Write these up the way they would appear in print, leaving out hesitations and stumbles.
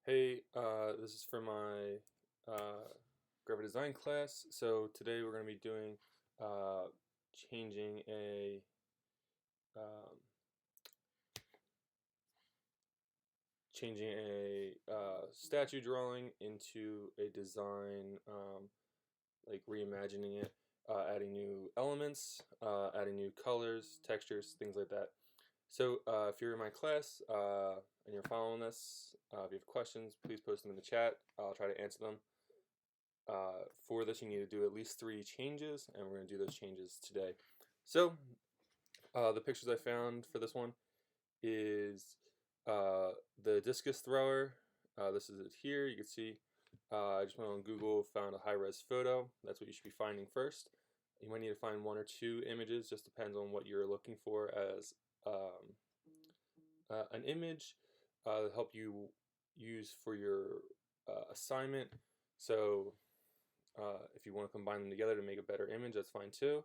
Hey, this is for my graphic design class. So today we're going to be doing uh, changing a um, statue drawing into a design, like reimagining it, adding new elements, adding new colors, textures, things like that. So if you're in my class and you're following this, if you have questions, please post them in the chat. I'll try to answer them. For this, you need to do at least 3 changes, and we're going to do those changes today. So, the pictures I found for this one is the discus thrower. This is it here. You can see I just went on Google, found a high-res photo. That's what you should be finding first. You might need to find 1 or 2 images, just depends on what you're looking for as an image to help you use for your assignment. So if you want to combine them together to make a better image, that's fine too.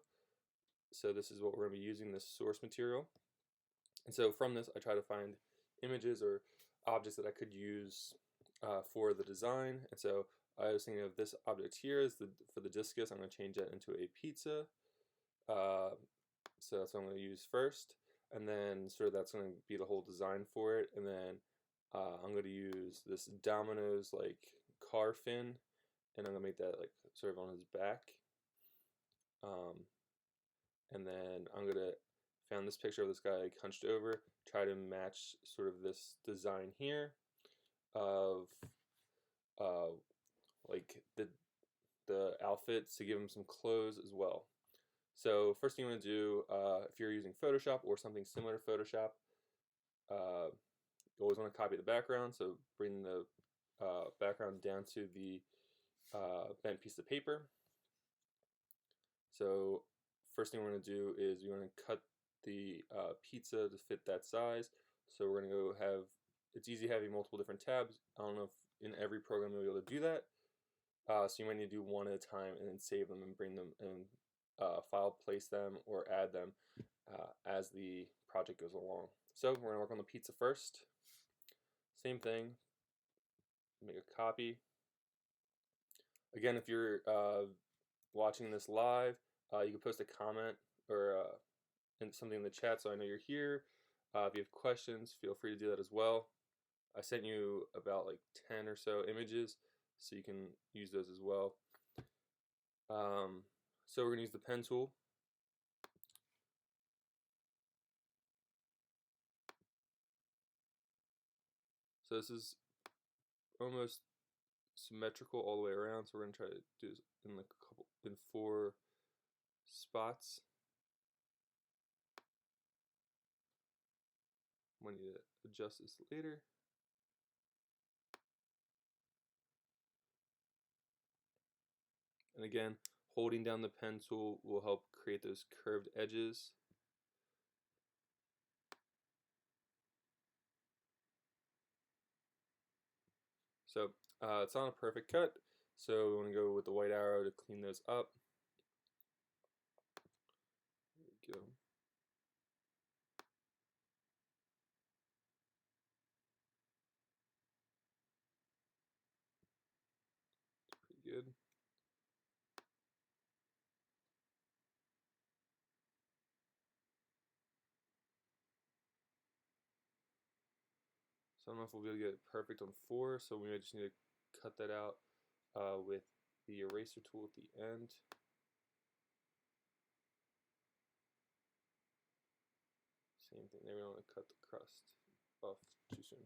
So this is what we're going to be using, this source material. And so from this, I try to find images or objects that I could use for the design. And so I was thinking of this object here is for the discus. I'm going to change that into a pizza. So that's what I'm going to use first. And then sort of that's going to be the whole design for it. And then I'm going to use this Domino's like car fin, and I'm gonna make that like sort of on his back. And then I'm gonna found this picture of this guy like, hunched over, try to match sort of this design here of uh, like the outfits to give him some clothes as well. So first thing you want to do, if you're using Photoshop or something similar to Photoshop, you always want to copy the background. So bring the background down to the bent piece of paper. So first thing we're going to do is we're going to cut the pizza to fit that size. So we're going to go have, it's easy having multiple different tabs. I don't know if in every program you'll be able to do that. So you might need to do one at a time and then save them and bring them and file place them or add them as the project goes along. So we're going to work on the pizza first. Same thing, make a copy. Again, if you're watching this live, you can post a comment or something in the chat so I know you're here. If you have questions, feel free to do that as well. I sent you about like 10 or so images, so you can use those as well. So we're going to use the pen tool. So this is almost symmetrical all the way around, so we're going to try to do this in like a couple, in 4 spots. I need to adjust this later. And again, holding down the pen tool will help create those curved edges. So it's not a perfect cut, so we want to go with the white arrow to clean those up. There we go. Pretty good. So I don't know if we'll be able to get it perfect on 4, so we just need to cut that out with the eraser tool at the end. Same thing there, we don't want to cut the crust off too soon.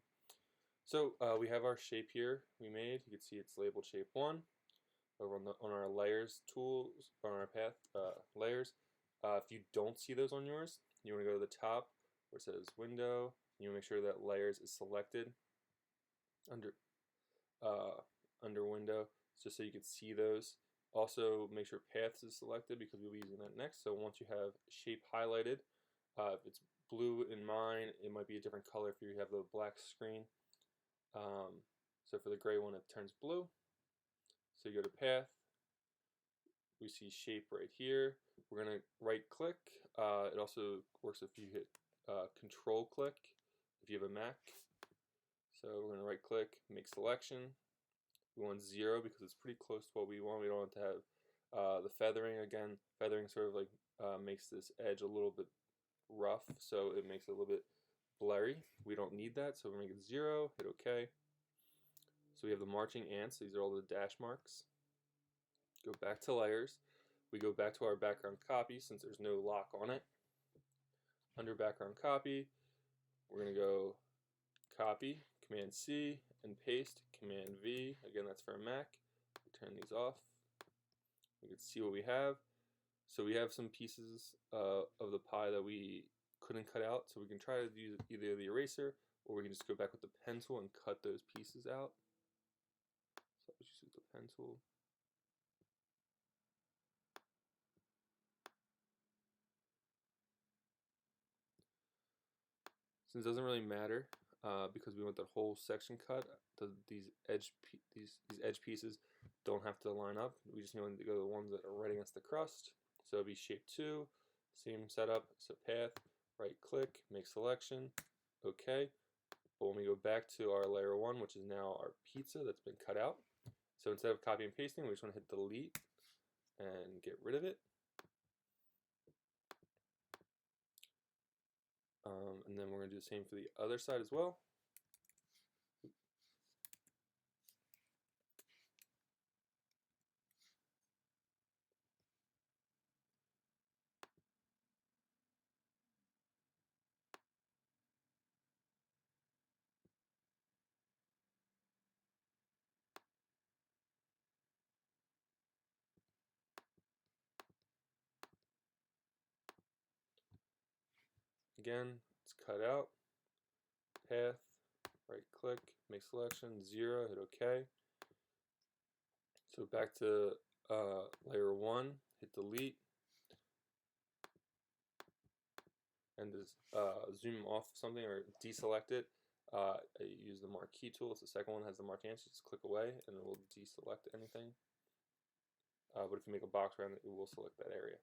So we have our shape here we made. You can see it's labeled shape 1 over on our layers tools, on our path layers. If you don't see those on yours, you want to go to the top where it says window. You want to make sure that layers is selected under window, just so you can see those. Also make sure paths is selected because we'll be using that next. So once you have shape highlighted, if it's blue in mine, it might be a different color if you have the black screen. So for the gray one, it turns blue. So you go to path, we see shape right here. We're going to right click. It also works if you hit control click if you have a Mac. So we're going to right click, make selection. We want 0 because it's pretty close to what we want. We don't want to have the feathering. Again, feathering sort of like makes this edge a little bit rough, so it makes it a little bit blurry. We don't need that, so we're going to make it 0, hit OK. So we have the marching ants. These are all the dash marks. Go back to layers. We go back to our background copy since there's no lock on it. Under background copy, we're going to go copy, Command C, and paste, Command V. Again, that's for a Mac. Turn these off. We can see what we have. So we have some pieces of the pie that we couldn't cut out. So we can try to use either the eraser, or we can just go back with the pen tool and cut those pieces out. So I'll just use the pen tool. Since it doesn't really matter because we want the whole section cut, these edge pieces don't have to line up. We just need to go to the ones that are right against the crust. So it'll be shape 2, same setup. So path, right click, make selection, OK. But when we go back to our layer 1, which is now our pizza that's been cut out, so instead of copy and pasting, we just want to hit delete and get rid of it. And then we're going to do the same for the other side as well. Again, it's cut out, path, right click, make selection, 0, hit OK. So back to layer 1, hit delete, and just zoom off something or deselect it. I use the marquee tool. It's the second one that has the marked answer. Just click away and it will deselect anything. But if you make a box around it, it will select that area.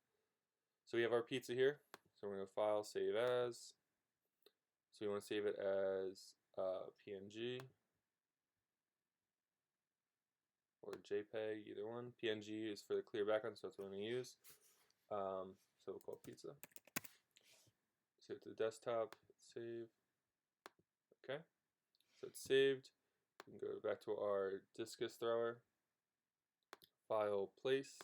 So we have our pizza here. So we're going to File, Save As. So we want to save it as PNG or JPEG, either one. PNG is for the clear background, so that's what I'm going to use. So we'll call it pizza. Save it to the desktop, hit save. Okay, so it's saved. We can go back to our discus thrower. File, place.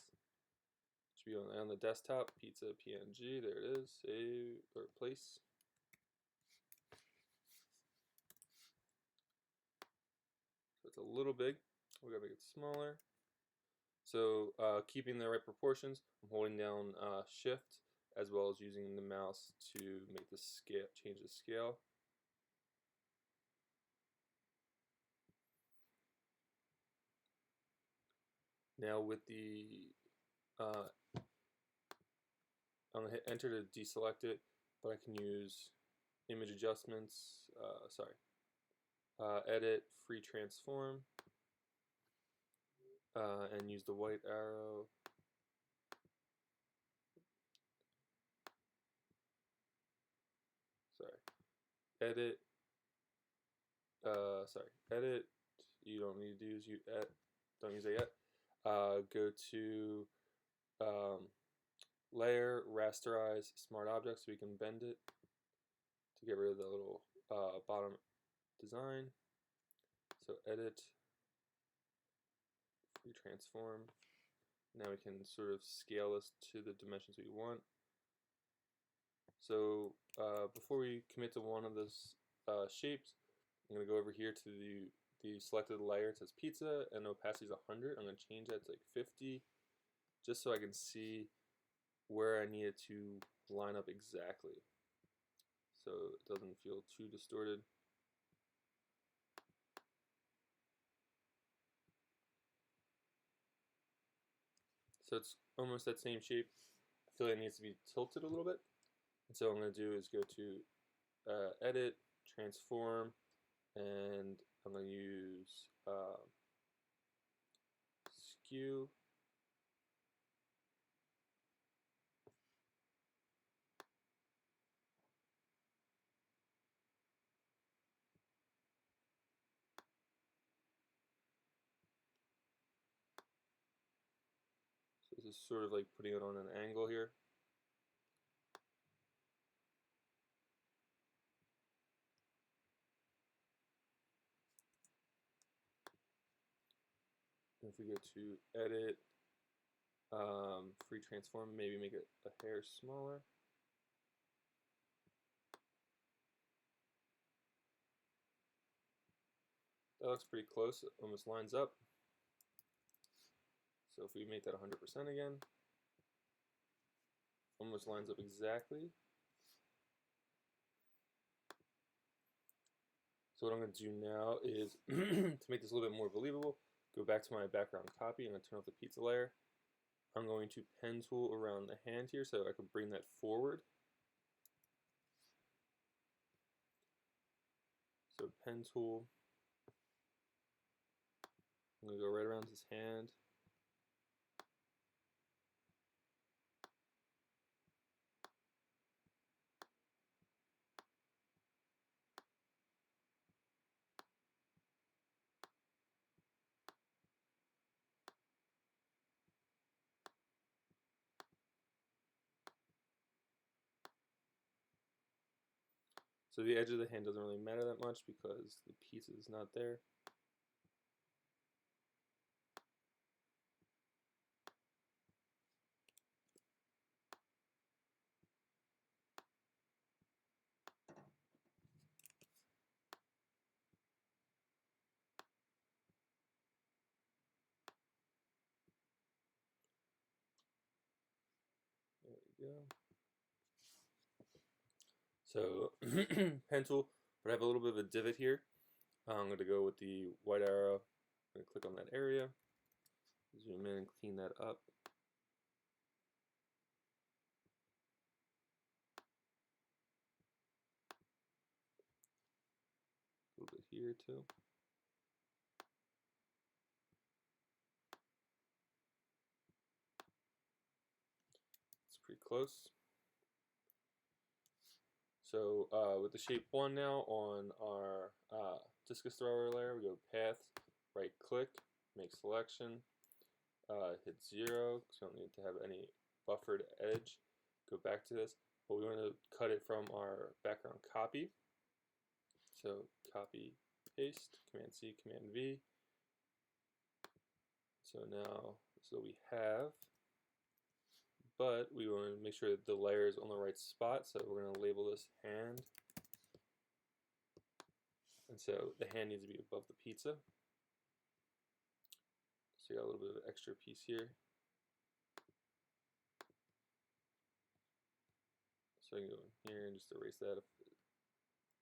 Should be on the desktop. Pizza PNG. There it is. Save or place. So it's a little big. We gotta make it smaller. So keeping the right proportions, I'm holding down Shift as well as using the mouse to make the scale, change the scale. Now with the I'm going to hit enter to deselect it, but I can use image adjustments, edit, free transform, and use the white arrow. Edit, edit, you don't need to use, don't use it yet. Go to layer, rasterize smart objects so we can bend it to get rid of the little bottom design. So edit, free transform. Now we can sort of scale this to the dimensions we want. So before we commit to one of those shapes, I'm going to go over here to the selected layer. It says pizza and opacity is 100. I'm going to change that to like 50 just so I can see where I need it to line up exactly so it doesn't feel too distorted. So it's almost that same shape. I feel like it needs to be tilted a little bit. And so what I'm going to do is go to edit, transform, and I'm going to use skew. This is sort of like putting it on an angle here. And if we go to edit, free transform, maybe make it a hair smaller. That looks pretty close, it almost lines up. So if we make that 100% again, almost lines up exactly. So what I'm going to do now is, to make this a little bit more believable, go back to my background copy. I'm going to turn off the pizza layer. I'm going to pen tool around the hand here so I can bring that forward. So pen tool, I'm going to go right around his hand. So the edge of the hand doesn't really matter that much because the piece is not there. There we go. So pen tool, but I have a little bit of a divot here. I'm going to go with the white arrow. I'm going to click on that area, zoom in and clean that up. A little bit here too. It's pretty close. So with the shape 1 now on our discus thrower layer, we go path, right click, make selection, hit 0 because we don't need to have any buffered edge. Go back to this, but we want to cut it from our background copy. So copy, paste, Command C, Command V. So now this is what we have, but we want to make sure that the layer is on the right spot, so we're going to label this hand. And so the hand needs to be above the pizza. So you got a little bit of an extra piece here. So I can go in here and just erase that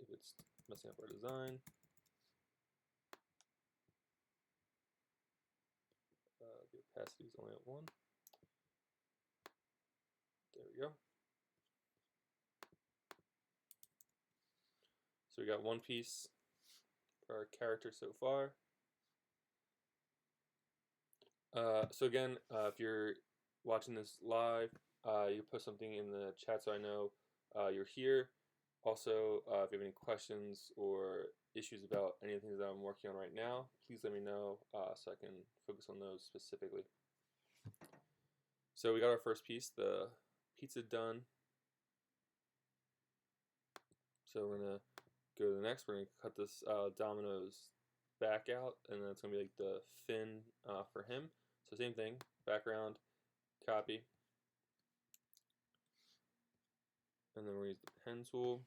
if it's messing up our design. The opacity is only at 1. There we go. So we got one piece for our character so far. So again, if you're watching this live, you put something in the chat so I know you're here. Also, if you have any questions or issues about anything that I'm working on right now, please let me know so I can focus on those specifically. So we got our first piece, the pizza done. So we're gonna go to the next. We're gonna cut this Domino's back out, and then it's gonna be like the fin for him. So same thing, background, copy, and then we're gonna use the pen tool.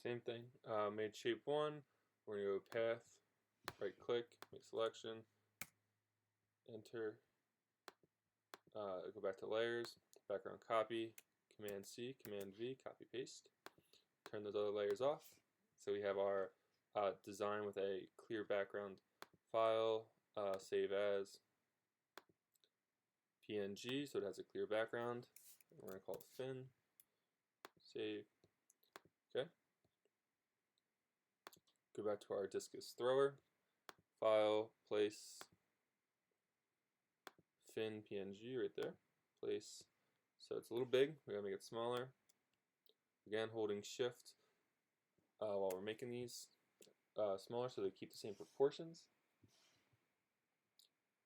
Same thing, made shape 1, we're going to go path, right click, make selection, enter, Go back to layers, background copy, Command C, Command V, copy paste. Turn those other layers off. So we have our design with a clear background. File, save as PNG, so it has a clear background. We're going to call it fin. Save. Okay. Go back to our discus thrower. File, place, fin PNG right there. Place. So it's a little big. We're going to make it smaller. Again, holding shift while we're making these smaller so they keep the same proportions.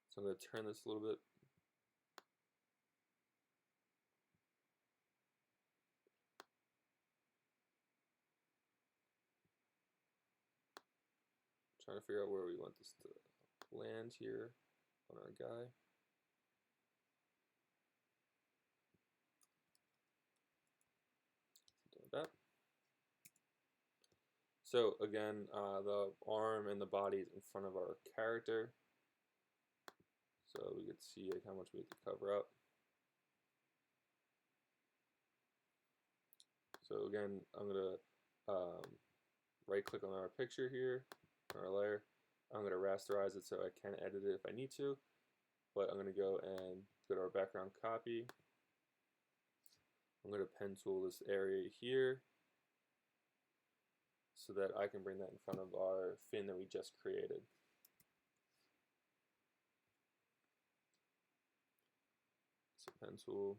So I'm going to turn this a little bit. Trying to figure out where we want this to land here on our guy. Something like that. So again, the arm and the body is in front of our character. So we could see like how much we have to cover up. So again, I'm going to right click on our picture here, on our layer. I'm going to rasterize it so I can edit it if I need to. But I'm going to go to our background copy. I'm going to pen tool this area here so that I can bring that in front of our fin that we just created. So pen tool.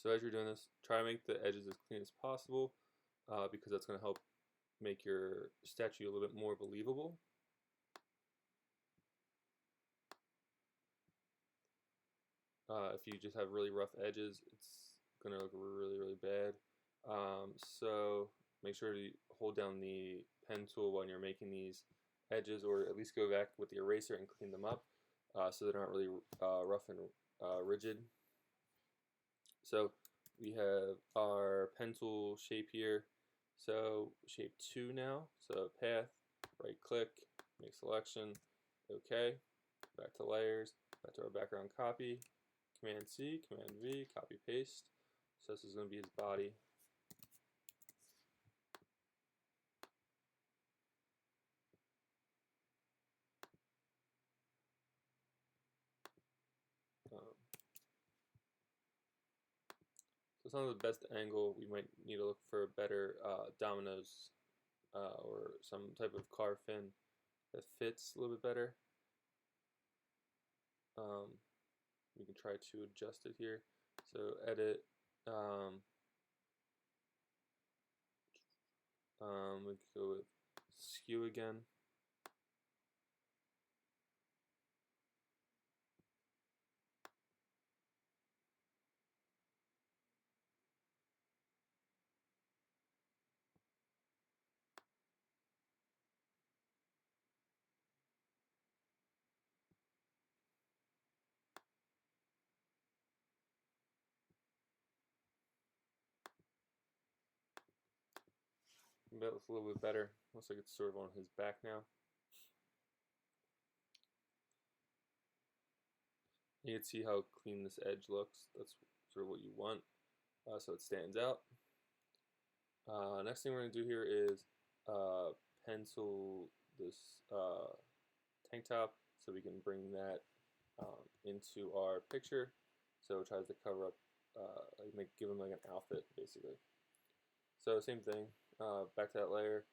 So as you're doing this, try to make the edges as clean as possible because that's going to help make your statue a little bit more believable. If you just have really rough edges, it's going to look really, really bad. So make sure to hold down the pen tool when you're making these edges, or at least go back with the eraser and clean them up so they're not really rough and rigid. So we have our pen tool shape here. So shape 2 now. So path, right click, make selection, OK. Back to layers, back to our background copy, Command C, Command V, copy paste. So this is going to be his body. So it's not the best angle. We might need to look for a better dominoes or some type of car fin that fits a little bit better. We can try to adjust it here. So edit. We could go with skew again. That looks a little bit better. Looks like it's sort of on his back now. You can see how clean this edge looks. That's sort of what you want, so it stands out. Next thing we're going to do here is pencil this tank top so we can bring that into our picture. So it tries to cover up like give them like an outfit basically. So same thing, back to that layer,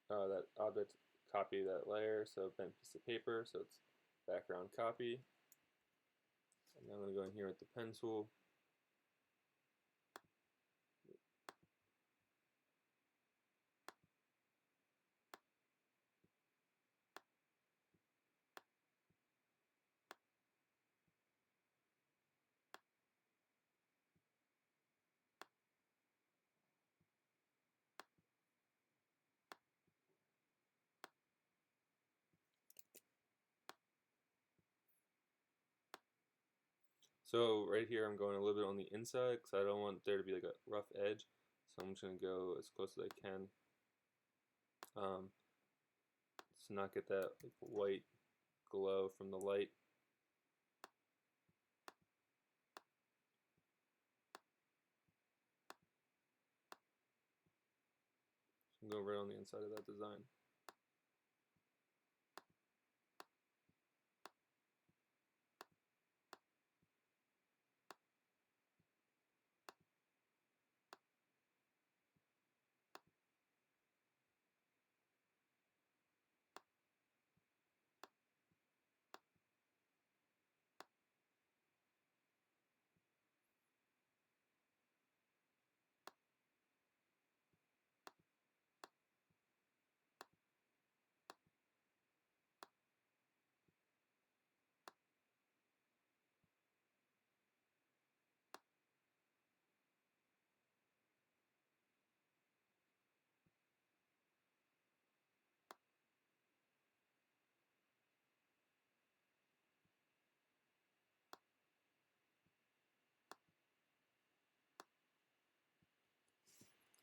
that object, copy that layer, so bent piece of paper, so it's background copy. And I'm going to go in here with the pen tool. So right here I'm going a little bit on the inside because I don't want there to be like a rough edge. So I'm just going to go as close as I can to not get that like, white glow from the light. So I'm going right on the inside of that design.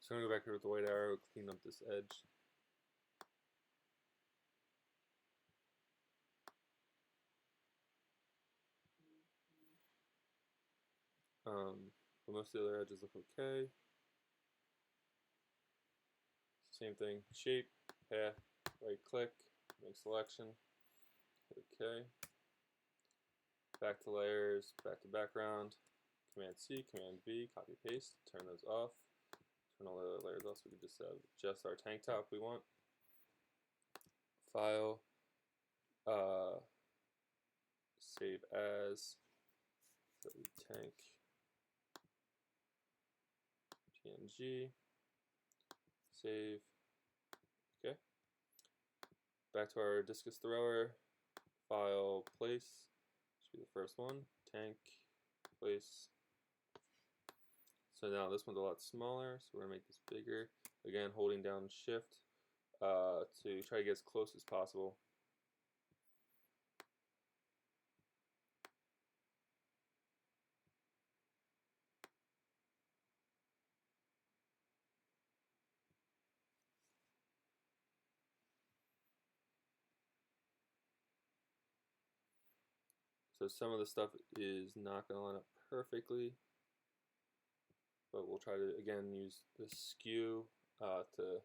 So I'm going to go back here with the white arrow, clean up this edge. But most of the other edges look okay. Same thing, shape, path, right click, make selection, hit OK. Back to layers, back to background, Command C, Command V, copy paste, turn those off. Turn all the other layers off so we can just have just our tank top we want. File, save as, tank, PNG, save, okay. Back to our discus thrower, file, place, should be the first one, tank, place. So now this one's a lot smaller, so we're going to make this bigger. Again, holding down shift to try to get as close as possible. So some of the stuff is not going to line up perfectly, but we'll try to again use the skew to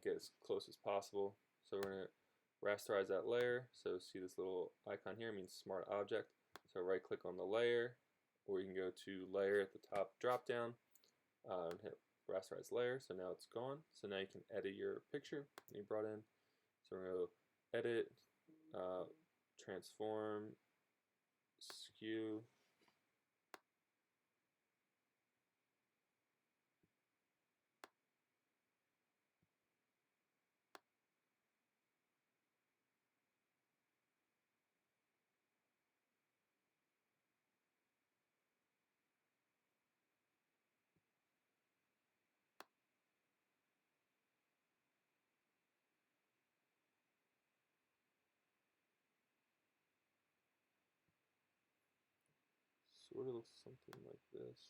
get as close as possible. So we're going to rasterize that layer. So see this little icon here, it means smart object. So right click on the layer, or you can go to layer at the top drop down and hit rasterize layer. So now it's gone. So now you can edit your picture you brought in. So we're going to go edit, transform, skew, sort of looks something like this.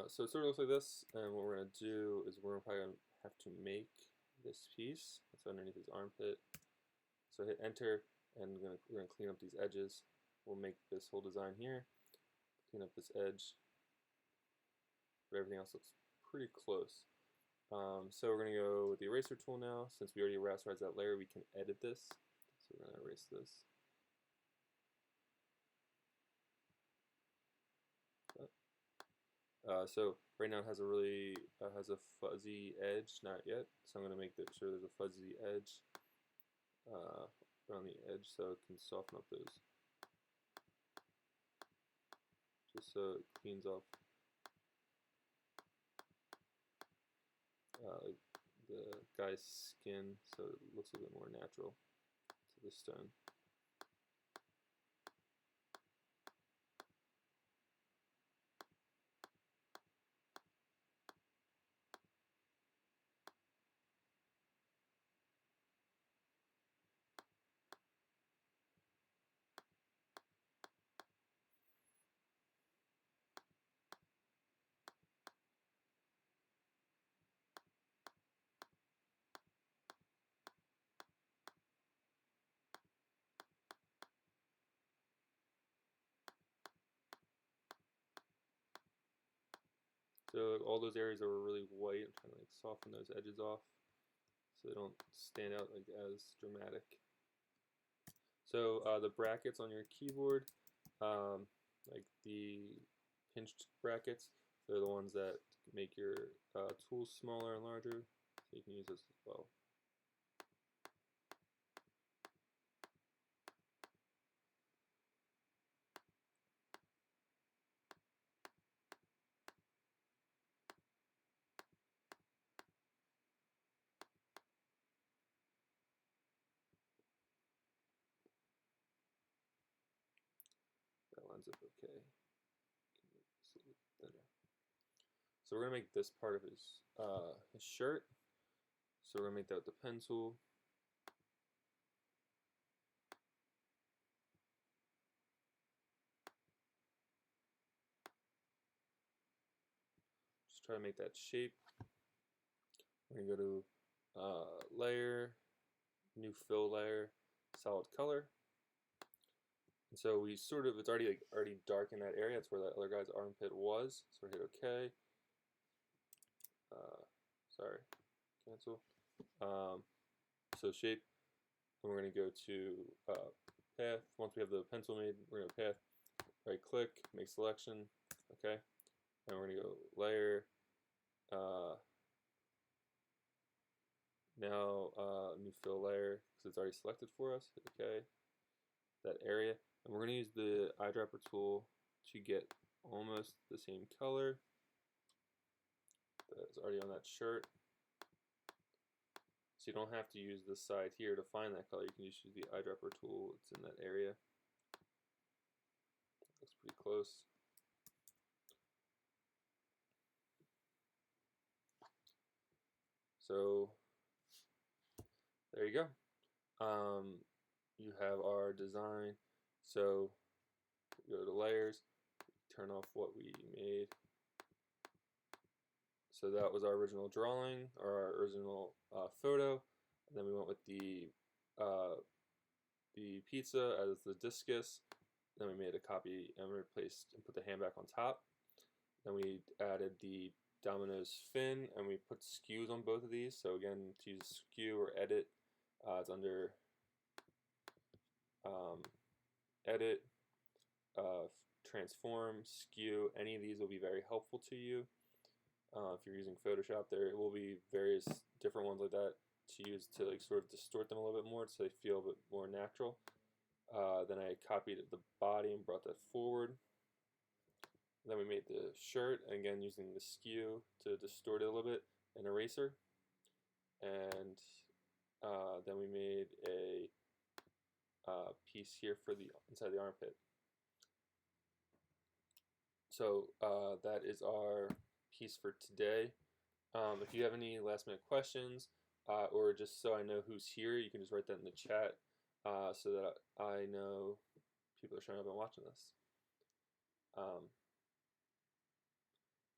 So it sort of looks like this, and what we're going to do is we're probably going to have to make this piece. That's underneath his armpit. So hit enter, and we're going to clean up these edges. We'll make this whole design here, clean up this edge, but everything else looks pretty close. So we're going to go with the eraser tool now. Since we already rasterized that layer, we can edit this. So we're going to erase this. So right now it has a really has a fuzzy edge, not yet. So I'm going to make sure there's a fuzzy edge around the edge so it can soften up those, just so it cleans up the guy's skin, so it looks a bit more natural to the stone. So all those areas that were really white, I'm trying to like soften those edges off so they don't stand out like as dramatic. So the brackets on your keyboard, like the pinched brackets, they're the ones that make your tools smaller and larger, so you can use those as well. That lines up okay. So we're gonna make this part of his shirt. So we're gonna make that with the pen tool. Just try to make that shape. We're gonna go to layer, new fill layer, solid color. And so we sort of, it's already dark in that area. That's where that other guy's armpit was. So we hit OK. Sorry, cancel. So shape, and we're going to go to path. Once we have the pencil made, we're going to path, right click, make selection, okay. And we're going to go layer, now new fill layer, because it's already selected for us, hit OK, that area. And we're going to use the eyedropper tool to get almost the same color that's already on that shirt. So you don't have to use this side here to find that color. You can just use the eyedropper tool. It's in that area. Looks pretty close. So there you go. You have our design. So go to layers, turn off what we made. So that was our original drawing, or our original photo. And then we went with the pizza as the discus. Then we made a copy and replaced and put the hand back on top. Then we added the Domino's fin, and we put skews on both of these. So again, to use skew or edit, it's under edit, transform, skew. Any of these will be very helpful to you. If you're using Photoshop, there will be various different ones like that to use to like sort of distort them a little bit more so they feel a bit more natural. Then I copied the body and brought that forward. Then we made the shirt, again using the skew to distort it a little bit, an eraser. And then we made a piece here for the inside the armpit. So that is our piece for today. If you have any last minute questions, or just so I know who's here, you can just write that in the chat so that I know people are showing up and watching this.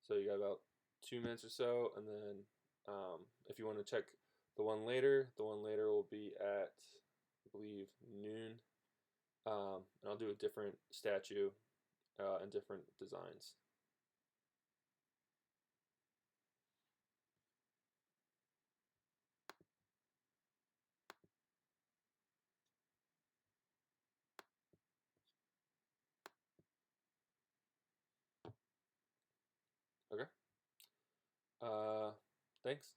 So you got about 2 minutes or so, and then if you want to check the one later will be at, I believe, noon. And I'll do a different statue and different designs. Thanks.